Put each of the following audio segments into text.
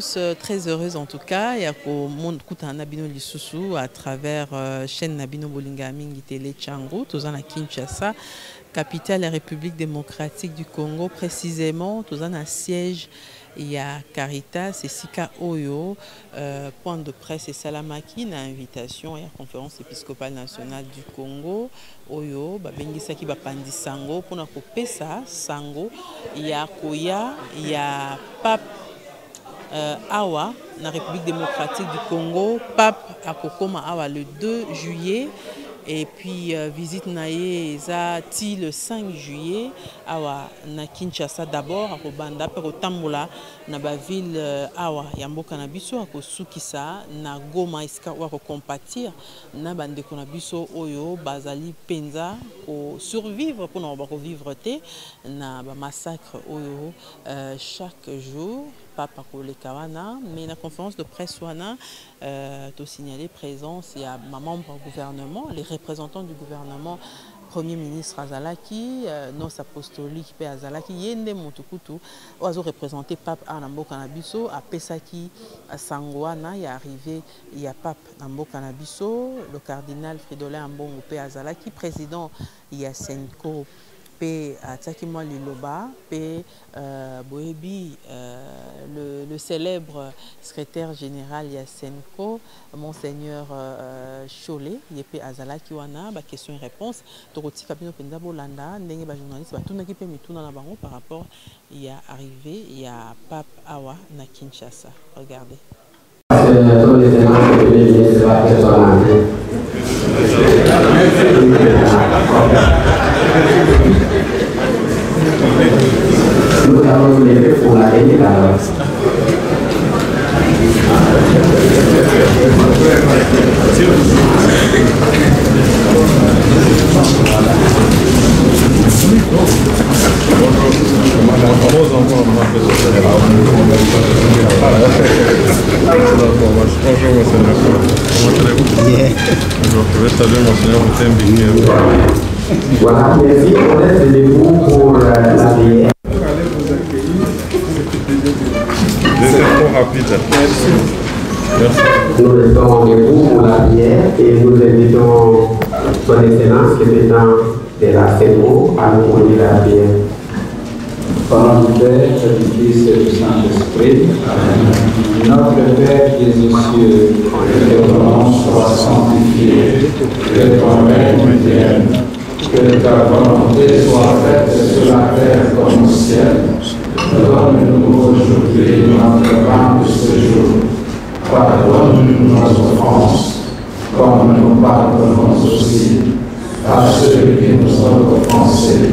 tous, très heureuse en tout cas. Et à Nabino Lisusu à travers chaîne Nabino Bolinga Mingi Télé Tchango, tous en Kinshasa, capitale de la République démocratique du Congo, précisément, tous en siège. Il y a Caritas et Sika Oyo, point de presse et Salamaki, une invitation à la conférence épiscopale nationale du Congo. Oyo, Bengisaki Bapandi Sango, pour nous couper ça, Sango. Il y a Koya, il y a Pape Awa, dans la République démocratique du Congo. Pape Akokoma Awa le 2 juillet. Et puis visite naye ti le 5 juillet awa na Kinshasa d'abord à Kobanda pe kotambola na ba ville awa ya mboka na biso akosukisa na Goma iska wa ko compatir na bandeko na biso oyo bazali penza ko survivre pour na ba ko vivre te na ba massacre oyo chaque jour papa koleka wana mais la conférence de presse wana to signaler présence il y a membre du gouvernement, les représentants du gouvernement, Premier ministre Azalaki, nos apostoliques Pé Azalaki, Yende Montukutu, oiseau représenté Pape Anambo Canabiso, à Pesaki, à Sangwana, il y a arrivé, il y a Pape Nambo Canabiso, le cardinal Fridolin Ambongo Pé Azalaki, président Yasenko P. Tsakimwa Liloba, P. Boebi, le célèbre secrétaire général Yasenko, Monseigneur Cholet, Yepé Azala Kiwana, question et réponse. Toroti Kabino Pendabo Landa, Ndenge ba journaliste, tout n'a pas mis tout dans la banque par rapport, il y a arrivé, il y a Pape Awa na Kinshasa. Regardez. Nous avons levé pour la réunion d'abord. Voilà, merci. On laisse le debout pour la prière. C'est trop rapide. Merci. Nous restons debout pour la prière et nous invitons son Excellence, le président de la CEMO, à nous conduire la prière. Au nom du Père, du Fils et du Saint-Esprit. Notre Père qui es aux cieux, que ton nom soit sanctifié, que ton règne vienne, que ta volonté soit faite sur la terre comme au ciel. Donne-nous aujourd'hui notre pain de ce jour. Pardonne-nous nos offenses, comme nous pardonnons aussi à ceux qui nous ont offensés.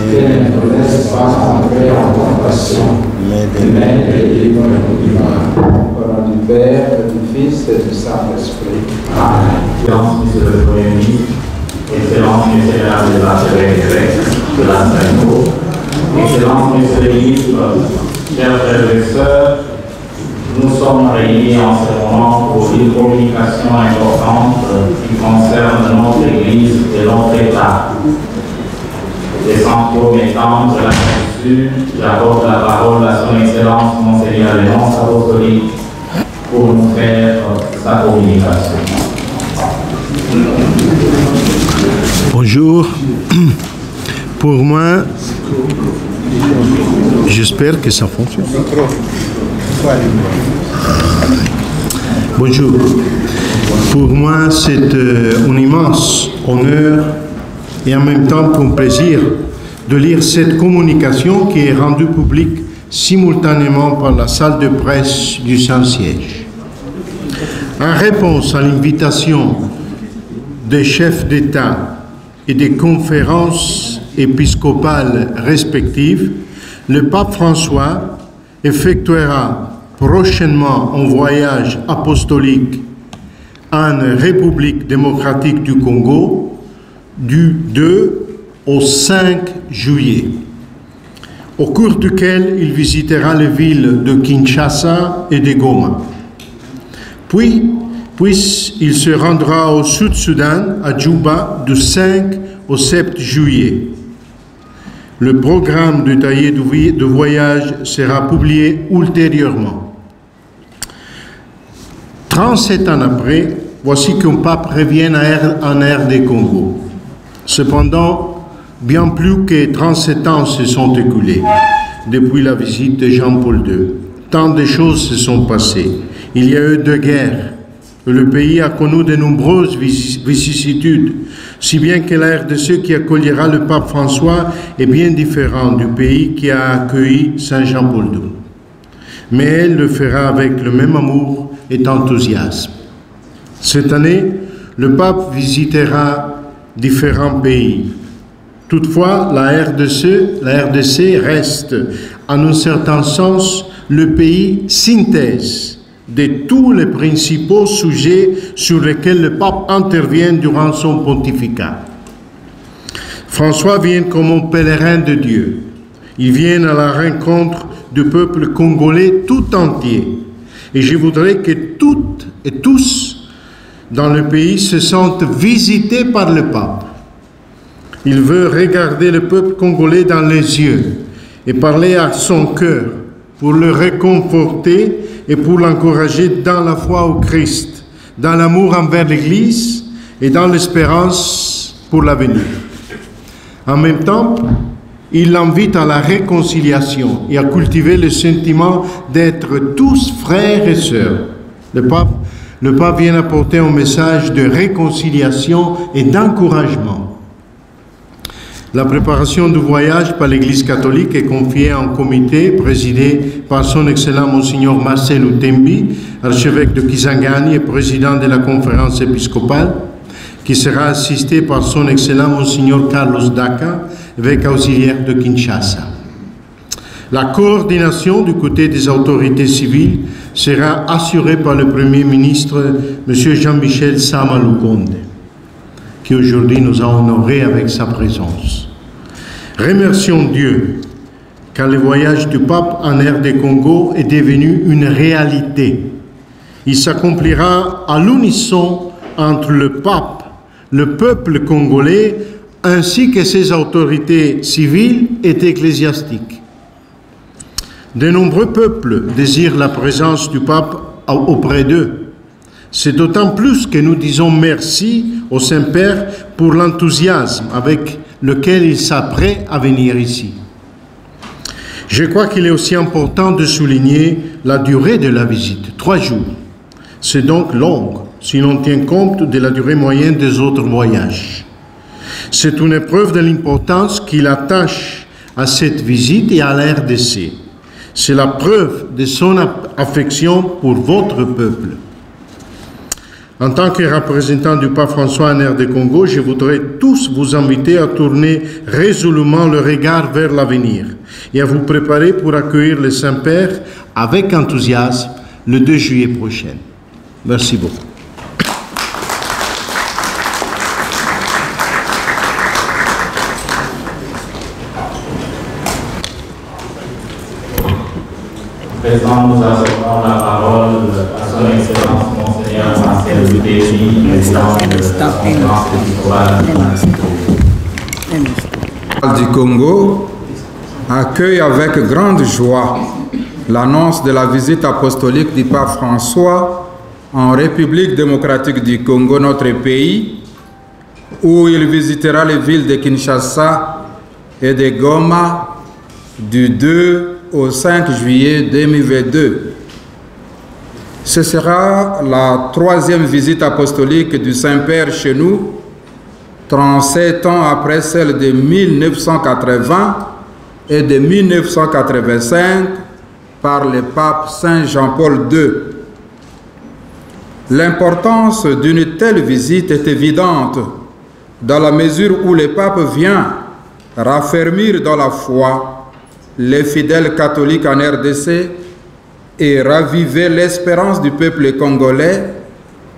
Et ne nous laisse pas entrer en tentation, mais délivre-nous du mal. Au nom du Père, du Fils et du Saint-Esprit. Amen. Excellence, Monsieur le Premier ministre, Excellence, Monsieur les archevêques de la CEMO, Excellence, Monsieur le ministre, chers frères et sœurs, nous sommes réunis en ce moment pour une communication importante qui concerne notre Église et notre État. Et sans trop m'étendre là-dessus, j'apporte la parole à son Excellence Monseigneur Léonce Apostolique pour nous faire sa communication. Bonjour. Pour moi, j'espère que ça fonctionne. Bonjour. Pour moi, c'est un immense honneur et en même temps un plaisir de lire cette communication qui est rendue publique simultanément par la salle de presse du Saint-Siège. En réponse à l'invitation des chefs d'État et des conférences épiscopales respectives, le pape François effectuera prochainement un voyage apostolique en République démocratique du Congo du 2 au 5 juillet, au cours duquel il visitera les villes de Kinshasa et de Goma. Puis il se rendra au Sud-Soudan, à Djouba, du 5 au 7 juillet. Le programme détaillé de voyage sera publié ultérieurement. 37 ans après, voici qu'un pape revient en RD Congo. Cependant, bien plus que 37 ans se sont écoulés depuis la visite de Jean-Paul II. Tant de choses se sont passées. Il y a eu 2 guerres. Le pays a connu de nombreuses vicissitudes, si bien que la RDC qui accueillera le pape François est bien différent du pays qui a accueilli Saint Jean-Paul II. Mais elle le fera avec le même amour et enthousiasme. Cette année, le pape visitera différents pays. Toutefois, la RDC reste, en un certain sens, le pays synthèse de tous les principaux sujets sur lesquels le pape intervient durant son pontificat. François vient comme un pèlerin de Dieu. Il vient à la rencontre du peuple congolais tout entier. Et je voudrais que toutes et tous dans le pays se sentent visités par le pape. Il veut regarder le peuple congolais dans les yeux et parler à son cœur pour le réconforter et pour l'encourager dans la foi au Christ, dans l'amour envers l'Église et dans l'espérance pour l'avenir. En même temps, il l'invite à la réconciliation et à cultiver le sentiment d'être tous frères et sœurs. Le pape vient apporter un message de réconciliation et d'encouragement. La préparation du voyage par l'Église catholique est confiée à un comité présidé par son Excellent Monseigneur Marcel Utembi, archevêque de Kisangani et président de la conférence épiscopale, qui sera assisté par son Excellent Monseigneur Carlos Daca, évêque auxiliaire de Kinshasa. La coordination du côté des autorités civiles sera assurée par le Premier ministre, M. Jean-Michel Sama Lukonde, qui aujourd'hui nous a honorés avec sa présence. Remercions Dieu, car le voyage du pape en RD Congo est devenu une réalité. Il s'accomplira à l'unisson entre le pape, le peuple congolais, ainsi que ses autorités civiles et ecclésiastiques. De nombreux peuples désirent la présence du pape auprès d'eux. C'est d'autant plus que nous disons merci au Saint-Père pour l'enthousiasme avec lequel il s'apprête à venir ici. Je crois qu'il est aussi important de souligner la durée de la visite, 3 jours. C'est donc long si l'on tient compte de la durée moyenne des autres voyages. C'est une preuve de l'importance qu'il attache à cette visite et à la RDC. C'est la preuve de son affection pour votre peuple. En tant que représentant du pape François en RD Congo, je voudrais tous vous inviter à tourner résolument le regard vers l'avenir et à vous préparer pour accueillir le Saint-Père avec enthousiasme le 2 juillet prochain. Merci beaucoup. Présent, nous accordons la parole à son Excellence Monseigneur Marcel Utembi, président de la conférence épiscopale du Congo accueille avec grande joie l'annonce de la visite apostolique du pape François en République démocratique du Congo, notre pays, où il visitera les villes de Kinshasa et de Goma du 2 au 5 juillet 2022. Ce sera la 3e visite apostolique du Saint-Père chez nous, 37 ans après celle de 1980 et de 1985 par le pape Saint Jean-Paul II. L'importance d'une telle visite est évidente dans la mesure où le pape vient raffermir dans la foi les fidèles catholiques en RDC et raviver l'espérance du peuple congolais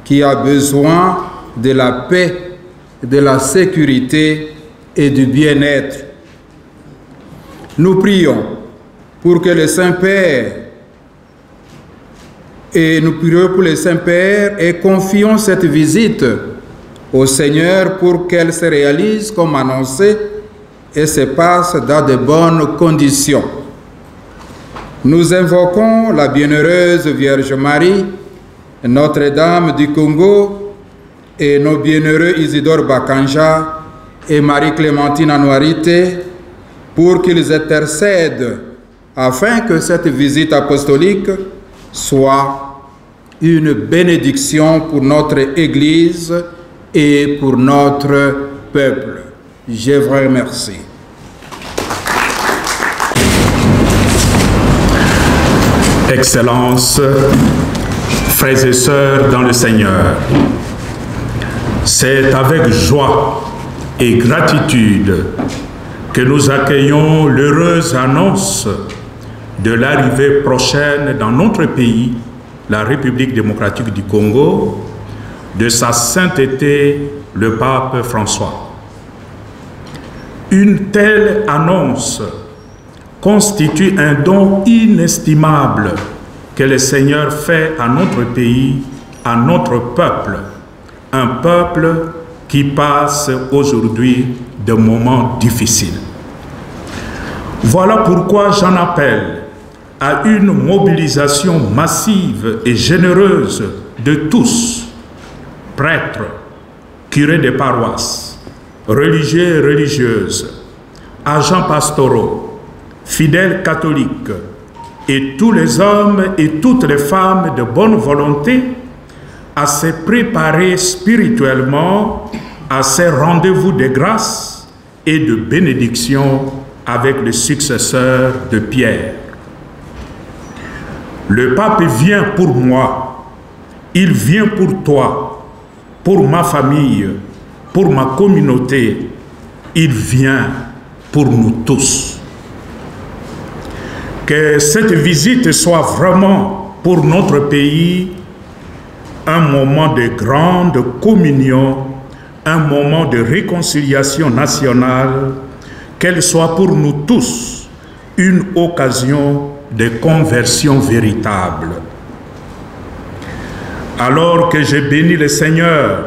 qui a besoin de la paix, de la sécurité et du bien-être. Nous prions pour que le Saint-Père et confions cette visite au Seigneur pour qu'elle se réalise comme annoncé et se passe dans de bonnes conditions. Nous invoquons la bienheureuse Vierge Marie, Notre-Dame du Congo et nos bienheureux Isidore Bakanja et Marie-Clémentine Anouarité pour qu'ils intercèdent afin que cette visite apostolique soit une bénédiction pour notre Église et pour notre peuple. Je vous remercie. Excellences, frères et sœurs dans le Seigneur, c'est avec joie et gratitude que nous accueillons l'heureuse annonce de l'arrivée prochaine dans notre pays, la République démocratique du Congo, de sa sainteté, le pape François. Une telle annonce constitue un don inestimable que le Seigneur fait à notre pays, à notre peuple, un peuple qui passe aujourd'hui de moments difficiles. Voilà pourquoi j'en appelle à une mobilisation massive et généreuse de tous, prêtres, curés des paroisses, religieux et religieuses, agents pastoraux, fidèles catholiques et tous les hommes et toutes les femmes de bonne volonté à se préparer spirituellement à ces rendez-vous de grâce et de bénédiction avec le successeur de Pierre. Le pape vient pour moi, il vient pour toi, pour ma famille, pour ma communauté, il vient pour nous tous. Que cette visite soit vraiment pour notre pays un moment de grande communion, un moment de réconciliation nationale, qu'elle soit pour nous tous une occasion de conversion véritable. Alors que je bénis le Seigneur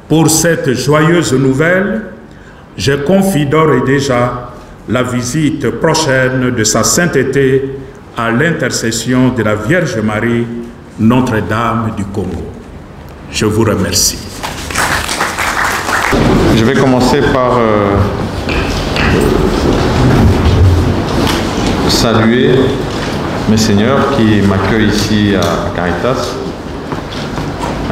pour cette joyeuse nouvelle, je confie d'ores et déjà la visite prochaine de sa sainteté à l'intercession de la Vierge Marie, Notre-Dame du Congo. Je vous remercie. Je vais commencer par saluer mes seigneurs qui m'accueillent ici à Caritas,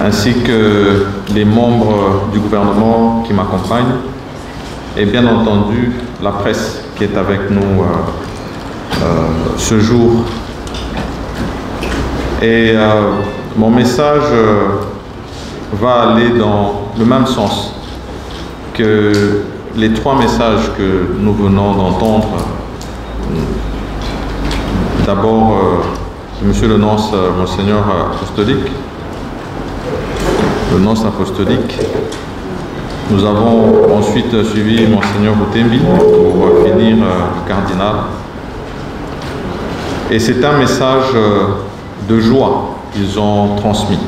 ainsi que les membres du gouvernement qui m'accompagnent, et bien entendu la presse qui est avec nous ce jour. Et mon message va aller dans le même sens que les trois messages que nous venons d'entendre. D'abord, Monsieur le nonce, Monseigneur apostolique, le nonce apostolique. Nous avons ensuite suivi Monseigneur Boutembi pour finir cardinal. Et c'est un message de joie qu'ils ont transmis.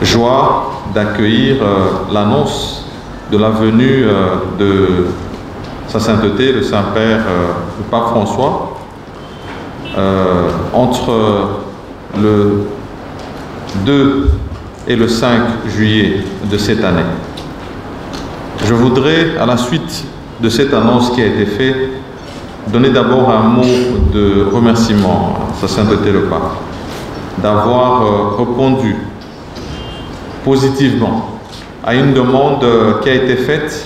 Joie d'accueillir l'annonce de la venue de Sa Sainteté, le Saint-Père, le Pape François, entre le 2 et le 5 juillet de cette année. Je voudrais, à la suite de cette annonce qui a été faite, donner d'abord un mot de remerciement à Sa Sainteté le Pape d'avoir répondu positivement à une demande qui a été faite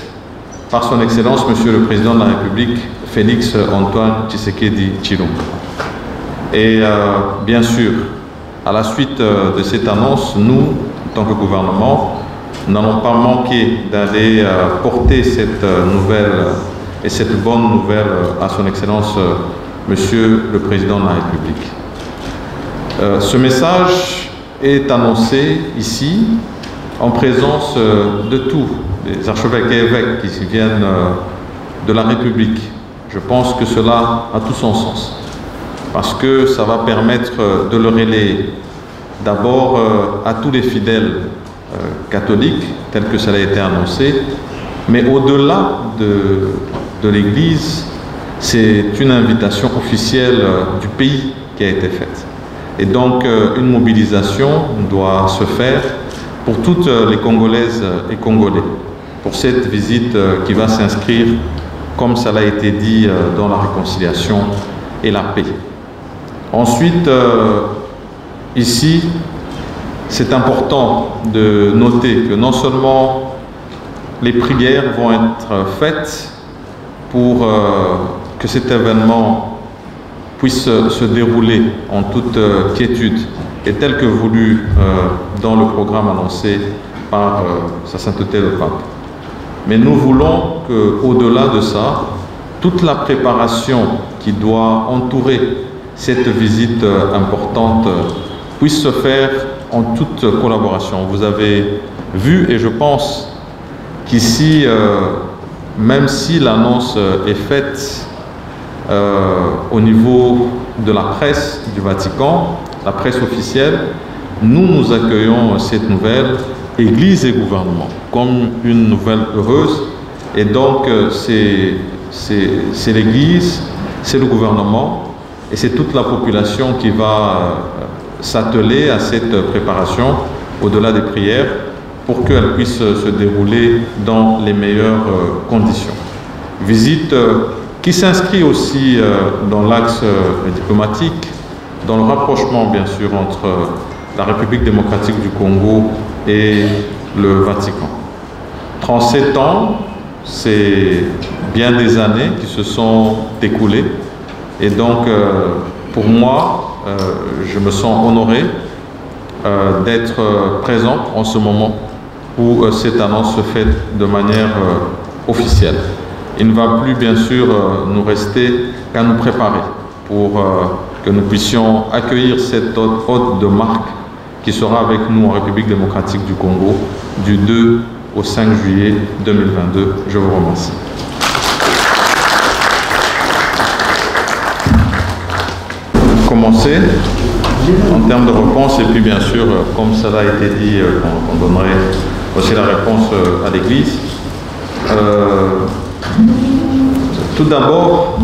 par son Excellence Monsieur le Président de la République, Félix Antoine Tshisekedi Tshilombo. Et bien sûr, à la suite de cette annonce, nous, en tant que gouvernement, n'allons pas manquer d'aller porter cette nouvelle et cette bonne nouvelle à son Excellence Monsieur le Président de la République. Ce message est annoncé ici en présence de tous les archevêques et évêques qui viennent de la République. Je pense que cela a tout son sens, parce que ça va permettre de le relayer d'abord à tous les fidèles catholiques, tel que cela a été annoncé, mais au-delà de l'Église, c'est une invitation officielle du pays qui a été faite. Et donc, une mobilisation doit se faire pour toutes les Congolaises et Congolais, pour cette visite qui va s'inscrire, comme cela a été dit, dans la réconciliation et la paix. Ensuite, ici, c'est important de noter que non seulement les prières vont être faites pour que cet événement puisse se dérouler en toute quiétude et tel que voulu dans le programme annoncé par Sa Sainteté le Pape. Mais nous voulons qu'au-delà de ça, toute la préparation qui doit entourer cette visite importante puisse se faire en toute collaboration. Vous avez vu, et je pense qu'ici, même si l'annonce est faite au niveau de la presse du Vatican, la presse officielle, nous accueillons cette nouvelle, Église et gouvernement, comme une nouvelle heureuse. Et donc, c'est l'Église, c'est le gouvernement, et c'est toute la population qui va s'atteler à cette préparation, au-delà des prières, pour qu'elle puisse se dérouler dans les meilleures conditions. Visite qui s'inscrit aussi dans l'axe diplomatique, dans le rapprochement bien sûr entre la République démocratique du Congo et le Vatican. 37 ans, c'est bien des années qui se sont écoulées et donc pour moi, je me sens honoré d'être présent en ce moment où cette annonce se fait de manière officielle. Il ne va plus bien sûr nous rester qu'à nous préparer pour que nous puissions accueillir cette hôte de marque qui sera avec nous en République démocratique du Congo du 2 au 5 juillet 2022. Je vous remercie. Commencer en termes de réponse et puis bien sûr, comme cela a été dit, on donnerait aussi la réponse à l'Église. Tout d'abord,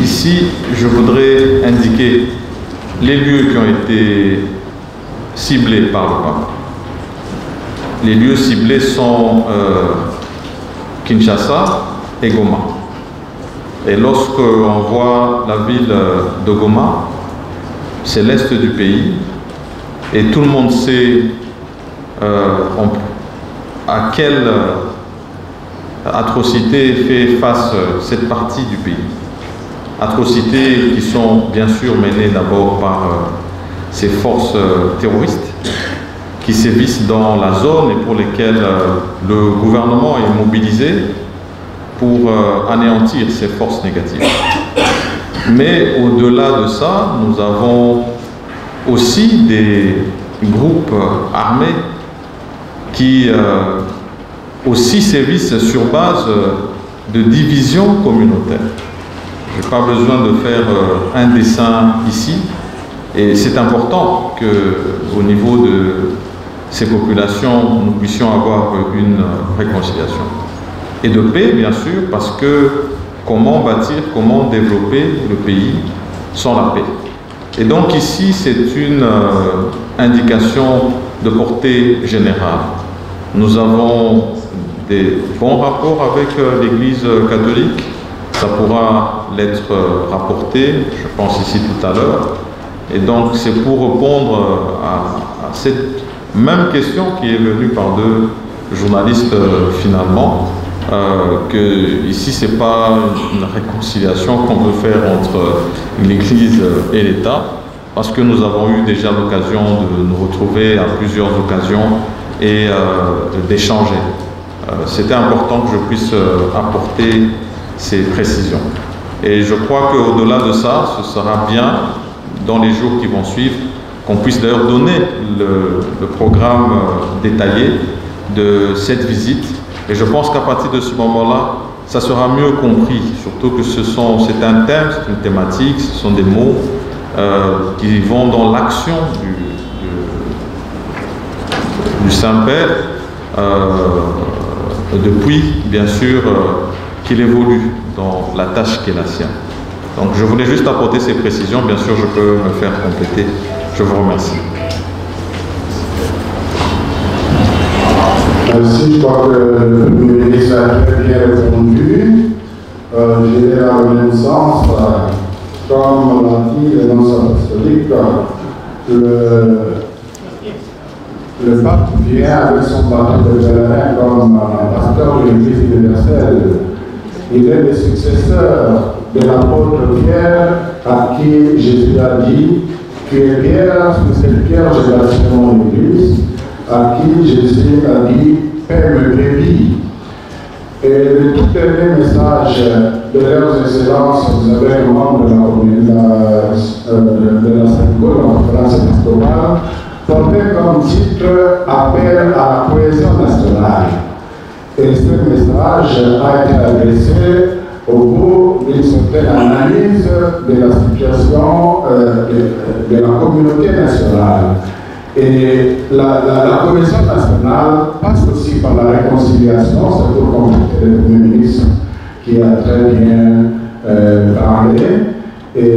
ici, je voudrais indiquer les lieux qui ont été ciblés par le pape. Les lieux ciblés sont Kinshasa et Goma. Et lorsque on voit la ville de Goma, c'est l'est du pays, et tout le monde sait à quelle atrocité fait face cette partie du pays. Atrocités qui sont bien sûr menées d'abord par ces forces terroristes qui sévissent dans la zone et pour lesquelles le gouvernement est mobilisé pour anéantir ces forces négatives. Mais au-delà de ça, nous avons aussi des groupes armés qui aussi sévissent sur base de divisions communautaires. Je n'ai pas besoin de faire un dessin ici, et c'est important qu'au niveau de ces populations, nous puissions avoir une réconciliation. Et de paix, bien sûr, parce que comment bâtir, comment développer le pays sans la paix. Et donc ici, c'est une indication de portée générale. Nous avons des bons rapports avec l'Église catholique. Ça pourra l'être rapporté, je pense ici tout à l'heure. Et donc c'est pour répondre à cette même question qui est venue par deux journalistes finalement, que ici c'est pas une réconciliation qu'on veut faire entre l'Église et l'État, parce que nous avons eu déjà l'occasion de nous retrouver à plusieurs occasions et d'échanger. C'était important que je puisse apporter ces précisions. Et je crois qu'au-delà de ça, ce sera bien, dans les jours qui vont suivre, qu'on puisse d'ailleurs donner le programme détaillé de cette visite. Et je pense qu'à partir de ce moment-là, ça sera mieux compris, surtout que c'est un thème, c'est une thématique, ce sont des mots qui vont dans l'action du Saint-Père, depuis, bien sûr, qu'il évolue dans la tâche qui est la sienne. Donc je voulais juste apporter ces précisions, bien sûr je peux me faire compléter Je vous remercie. Merci, je crois que le Premier ministre a très bien répondu. J'ai dans le même sens, comme l'a dit l'annonce apostolique, le pape vient avec son bâton de pèlerin comme pasteur de l'Église universelle. Il est le successeur de l'apôtre Pierre, à qui Jésus a dit: tu es Pierre, sur cette pierre je bâtirai mon Église, à qui Jésus a dit: Père me brebis. Et le tout dernier message de leurs excellences, vous avez un membre de la Synagogue, la conférence épiscopale, portait comme titre Appel à la cohésion nationale. Et ce message a été adressé au bout d'une certaine analyse de la situation de la communauté nationale. Et la cohésion nationale passe aussi par la réconciliation, c'est pour compléter le Premier ministre qui a très bien parlé. Et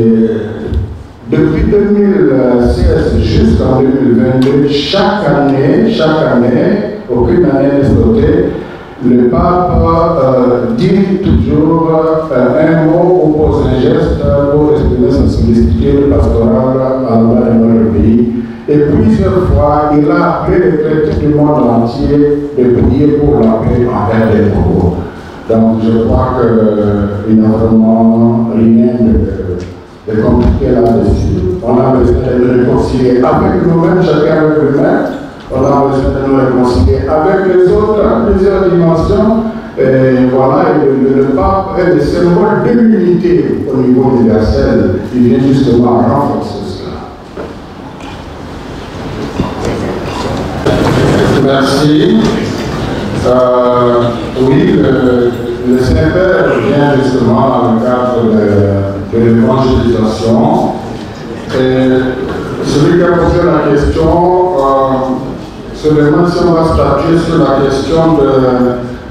depuis 2016 jusqu'en 2022, chaque année, aucune année n'est sautée, le pape dit toujours un mot ou pose un geste pour exprimer sa sollicitude pastorale à l'endroit de notre pays. Et plusieurs fois, il a appelé les chrétiens du monde entier de prier pour la paix envers les Congos. Donc je crois qu'il n'y a vraiment rien de compliqué là-dessus. On a besoin de nous réconcilier avec nous-mêmes, chacun avec lui-même. On a besoin de nous réconcilier avec les autres à plusieurs dimensions. Et voilà, le pape est le symbole de l'unité au niveau universel. Il vient justement renforcer cela. Merci. Oui, le Saint-Père vient justement dans le cadre de l'évangélisation. Et celui qui a posé la question se demande si on va statuer sur la question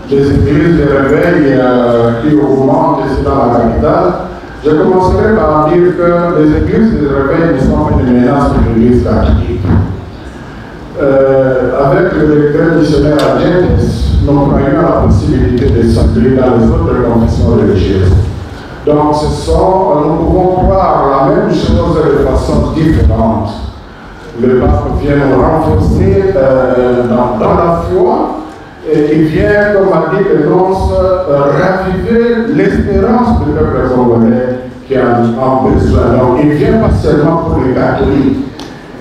des églises de réveil qui augmentent ici dans la capitale. Je commencerai par dire que les églises de réveil ne sont pas une menace pour l'église catholique. Avec le décret missionnaire à Gentes, nous croyons à la possibilité de s'inclure dans les autres confessions religieuses. Donc, nous pouvons croire la même chose de façon différente. Le pape vient nous renforcer dans la foi et il vient, comme a dit l'annonce, raviver l'espérance du peuple congolais qui en besoin. Donc, il vient pas seulement pour les catholiques.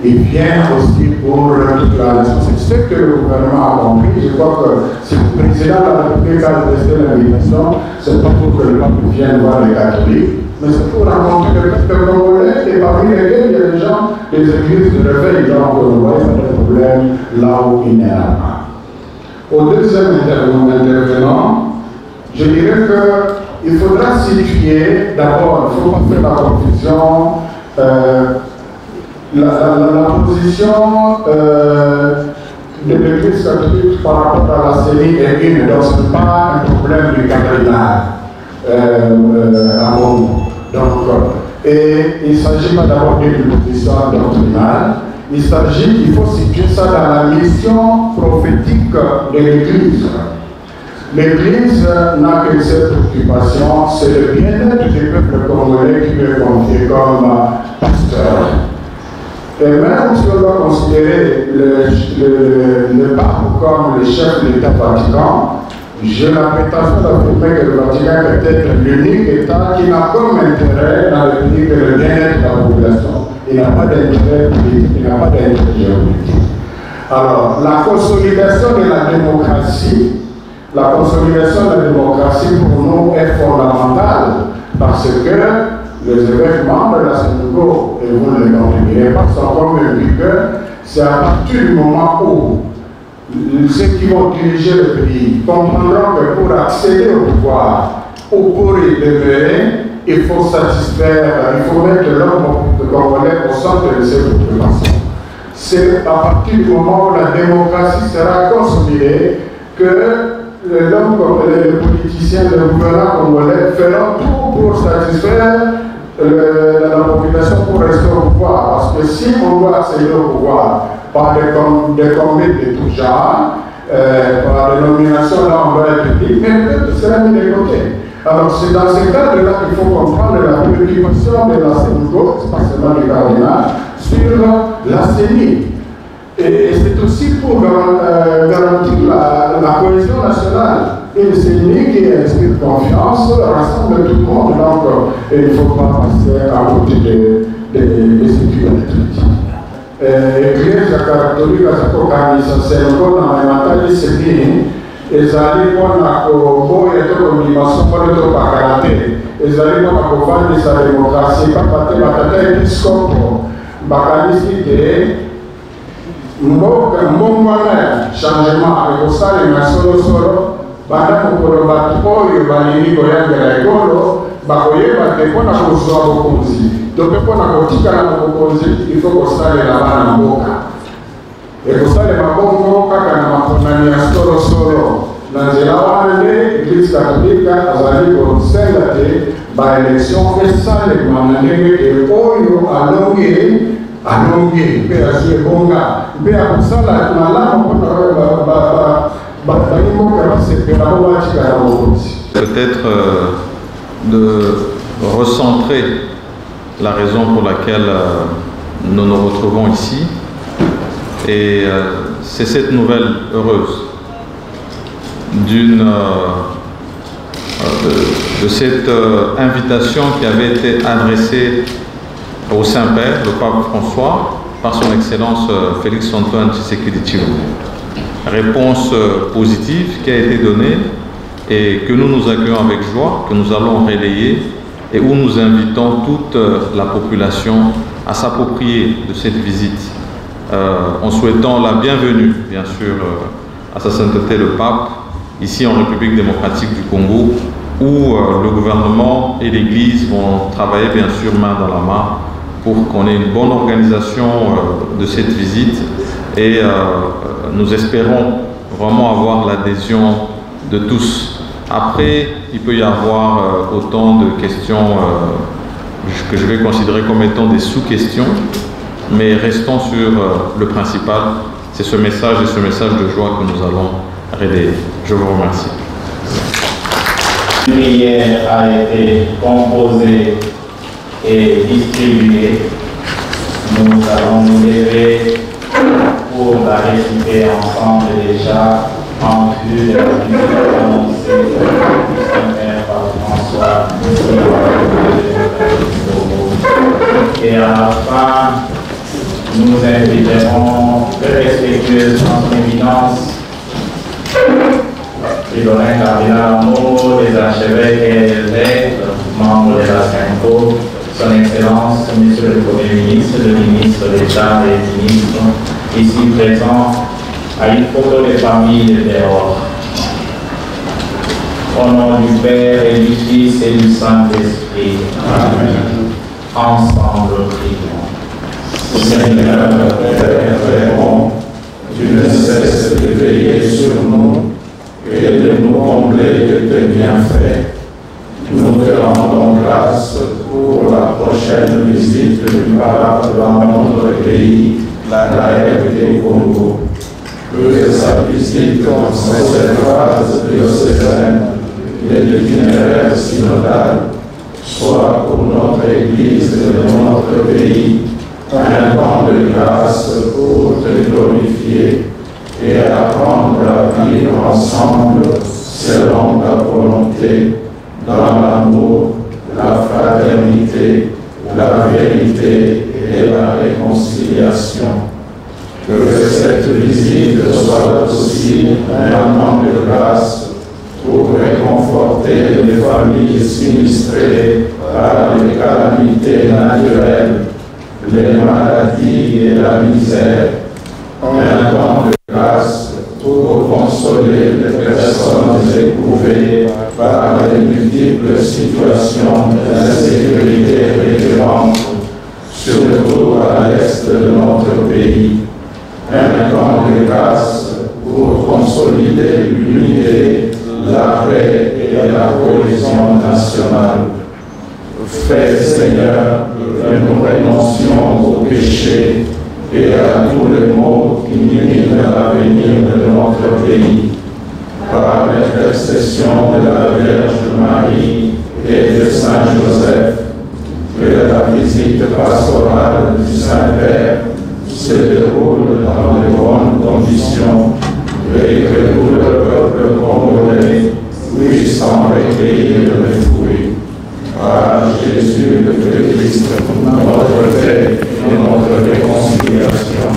Il vient aussi pour toute la nation. C'est ce que le gouvernement a compris. Je crois que si le président de la République a adressé l'invitation, ce n'est pas pour que le pape vienne voir les catholiques, mais c'est pour rencontrer le peuple congolais et parmi lesquels il y a des gens des églises de réveil. Donc, on voit pas de problème là où il n'y a pas. Au deuxième intervenant, je dirais qu'il faudra situer, d'abord, il ne faut pas faire la confusion. La position de l'Église catholique par rapport à la CENI est une, donc ce n'est pas un problème du cardinal à Congo. Et il ne s'agit pas d'abord d'une position doctrinale, il faut situer ça dans la mission prophétique de l'Église. L'Église n'a qu'une seule préoccupation, c'est le bien-être du peuple congolais qui lui est confié comme pasteur. Et même si on doit considérer le pape comme le chef de l'État Vatican, j'ai la prétention d'affirmer que le Vatican est peut-être l'unique État qui n'a comme intérêt dans le pays que le bien-être de la population. Il n'a pas d'intérêt politique, il n'a pas d'intérêt géopolitique. Alors, la consolidation de la démocratie pour nous est fondamentale parce que les évêques membres de la Synagogue, et vous ne les contribuerez pas, sont convaincus que c'est à partir du moment où ceux qui vont diriger le pays comprendront que pour accéder au pouvoir ou pour y demeurer, il faut satisfaire, il faut mettre l'homme congolais au centre de ses préoccupations. C'est à partir du moment où la démocratie sera consolidée que l'homme, les politiciens, les gouvernants congolais feront tout pour satisfaire la population pour rester au pouvoir. Parce que si on doit accéder au pouvoir par des combats de tout genre, par des nominations, là on doit être public, mais peut-être sera mis de côté. Alors c'est dans ce cadre-là qu'il faut comprendre la préoccupation de la CENICO, pas seulement du cardinal, sur la CENI. Et c'est aussi pour garantir la cohésion nationale. Une CENI qui inspire confiance, rassemble tout le monde, donc il ne faut pas passer à côté de sécurité. L'Église catholique a organisé dans les matins de CENI. Ezali mpona koboya to kondimation mpona to bakalate ezali mpona kovandisa demokrasi papa te batata episkopo bakanisi te mbongwana changement ekosalema solosolo banda mokolo bato oyo balingi koyambela ekolo bakoyeba te mpona kozwa bokonzi to mpe mpona kotikala na bokonzi ifo kosalela bana mboka ekosalema bongo kaka na maponani ya solosolo na nzela wana nde eglise katolika azali kosenga te baelection esalema na ndenge oyo alonge mpe azwi ebonga mpe akosala malamu mpona bayimboka basepela po batikala bokonzi. Peut-être de recentrer la raison pour laquelle nous nous retrouvons ici. Et c'est cette nouvelle heureuse de cette invitation qui avait été adressée au Saint-Père, le pape François, par son Excellence Félix Antoine Tshisekedi Tshilombo. Réponse positive qui a été donnée et que nous accueillons avec joie, que nous allons relayer et où nous invitons toute la population à s'approprier de cette visite. En souhaitant la bienvenue, bien sûr, à sa sainteté le pape, ici en République démocratique du Congo, où le gouvernement et l'Église vont travailler, bien sûr, main dans la main, pour qu'on ait une bonne organisation de cette visite. Et nous espérons vraiment avoir l'adhésion de tous. Après, il peut y avoir autant de questions que je vais considérer comme étant des sous-questions, mais restons sur le principal, c'est ce message et ce message de joie que nous allons relayer. Je vous remercie. Une prière a été composée et distribuée. Nous allons nous lever pour la réciter ensemble déjà en vue de la visite annoncée du Saint-Père par François et à la fin, nous inviterons très respectueusement son éminence, le doyen cardinal Amour, les archevêques et les évêques, membres de la CENICO, son Excellence, Monsieur le Premier ministre, le ministre d'État et les ministres, ici présents, à une photo de famille de dehors. Au nom du Père et du Fils et du Saint-Esprit. Amen. Ensemble, prions. Seigneur, Père très bon, tu ne cesses de veiller sur nous et de nous combler de tes bienfaits. Nous te rendons grâce pour la prochaine visite du pape dans notre pays, la République du Congo. Que sa visite conséquence diocésaine et l'itinéraire synodal soit pour notre Église et notre pays un temps de grâce pour te glorifier et apprendre à vivre ensemble selon ta volonté, dans l'amour, la fraternité, la vérité et la réconciliation. Que cette visite soit aussi un temps de grâce pour réconforter les familles sinistrées par les calamités naturelles, les maladies et la misère. Un temps de grâce pour consoler les personnes éprouvées par les multiples situations d'insécurité récurrentes, surtout à l'est de notre pays. Un temps de grâce pour consolider l'unité, la paix et la cohésion nationale. Fais, Seigneur, que nous renoncions au péché et à tous les maux qui nuisent à l'avenir de notre pays. Par l'intercession de la Vierge Marie et de Saint Joseph, que la visite pastorale du Saint-Père se déroule dans de bonnes conditions et que tout le peuple congolais puisse en recueillir les fruits. Par Jésus le Christ, notre paix et notre réconciliation,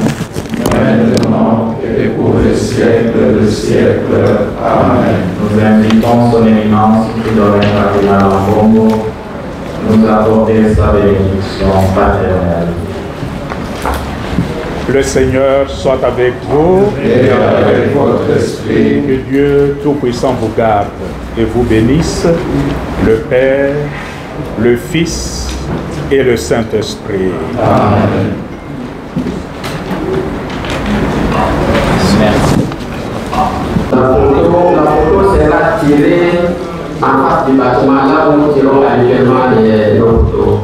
maintenant et pour les siècles des siècles. Amen. Nous invitons son éminence, Fridolin Cardinal Ambongo, nous accorder sa bénédiction paternelle. Le Seigneur soit avec vous Et avec votre esprit, que Dieu Tout-Puissant vous garde et vous bénisse, le Père, le Fils et le Saint-Esprit. Amen. Merci. La photo sera tirée en face du bâtiment là où nous tirons habituellement les photos.